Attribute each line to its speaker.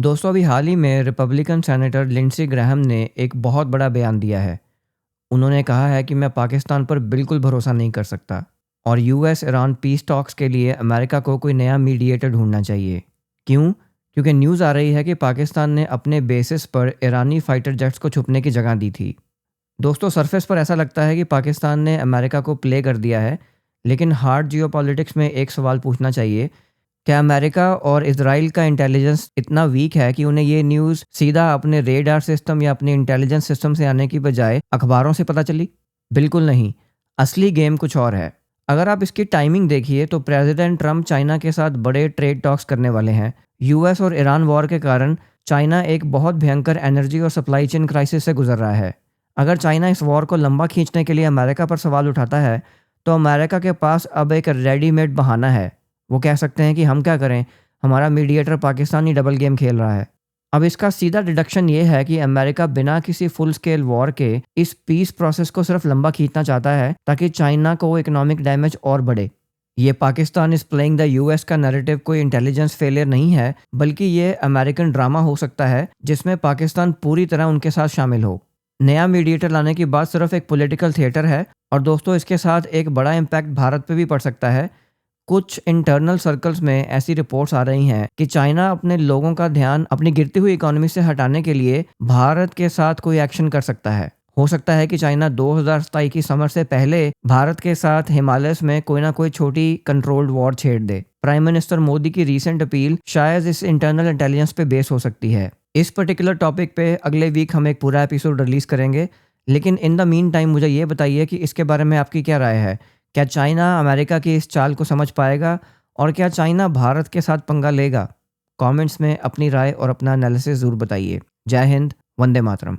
Speaker 1: दोस्तों अभी हाल ही में रिपब्लिकन सेनेटर लिंडसे ग्रैहम ने एक बहुत बड़ा बयान दिया है। उन्होंने कहा है कि मैं पाकिस्तान पर बिल्कुल भरोसा नहीं कर सकता और यूएस ईरान पीस टॉक्स के लिए अमेरिका को कोई नया मीडिएटर ढूंढना चाहिए। क्यों? क्योंकि न्यूज़ आ रही है कि पाकिस्तान ने अपने बेसिस पर ईरानी फाइटर जेट्स को छुपने की जगह दी थी। दोस्तों सरफेस पर ऐसा लगता है कि पाकिस्तान ने अमेरिका को प्ले कर दिया है, लेकिन हार्ड जियोपॉलिटिक्स में एक सवाल पूछना चाहिए। क्या अमेरिका और इजराइल का इंटेलिजेंस इतना वीक है कि उन्हें ये न्यूज़ सीधा अपने रेडार सिस्टम या अपने इंटेलिजेंस सिस्टम से आने की बजाय अखबारों से पता चली? बिल्कुल नहीं। असली गेम कुछ और है। अगर आप इसकी टाइमिंग देखिए तो प्रेसिडेंट ट्रंप चाइना के साथ बड़े ट्रेड टॉक्स करने वाले हैं। यूएस और ईरान वॉर के कारण चाइना एक बहुत भयंकर एनर्जी और सप्लाई चेन क्राइसिस से गुजर रहा है। अगर चाइना इस वॉर को लंबा खींचने के लिए अमेरिका पर सवाल उठाता है, तो अमेरिका के पास अब एक रेडीमेड बहाना है। वो कह सकते हैं कि हम क्या करें, हमारा मीडिएटर पाकिस्तानी डबल गेम खेल रहा है। अब इसका सीधा डिडक्शन ये है कि अमेरिका बिना किसी फुल स्केल वॉर के इस पीस प्रोसेस को सिर्फ लंबा खींचना चाहता है ताकि चाइना को इकोनॉमिक डैमेज और बढ़े। ये Pakistan is playing the US का नैरेटिव कोई इंटेलिजेंस फेलियर नहीं है, बल्कि ये अमेरिकन ड्रामा हो सकता है जिसमें पाकिस्तान पूरी तरह उनके साथ शामिल हो। नया मीडिएटर लाने की बात सिर्फ एक पॉलिटिकल थिएटर है और दोस्तों इसके साथ एक बड़ा इम्पैक्ट भारत पे भी पड़ सकता है। कुछ इंटरनल सर्कल्स में ऐसी रिपोर्ट्स आ रही हैं कि चाइना अपने लोगों का ध्यान अपनी गिरती हुई इकोनॉमी से हटाने के लिए भारत के साथ कोई एक्शन कर सकता है। हो सकता है कि चाइना 2027 की समर से पहले भारत के साथ हिमालयस में कोई ना कोई छोटी कंट्रोल्ड वॉर छेड़ दे। प्राइम मिनिस्टर मोदी की रीसेंट अपील शायद इस इंटरनल इंटेलिजेंस पे बेस हो सकती है। इस पर्टिकुलर टॉपिक पे अगले वीक हम एक पूरा एपिसोड रिलीज करेंगे, लेकिन इन द मीन टाइम मुझे ये बताइए कि इसके बारे में आपकी क्या राय है। क्या चाइना अमेरिका की इस चाल को समझ पाएगा और क्या चाइना भारत के साथ पंगा लेगा? कमेंट्स में अपनी राय और अपना एनालिसिस ज़रूर बताइए। जय हिंद, वंदे मातरम।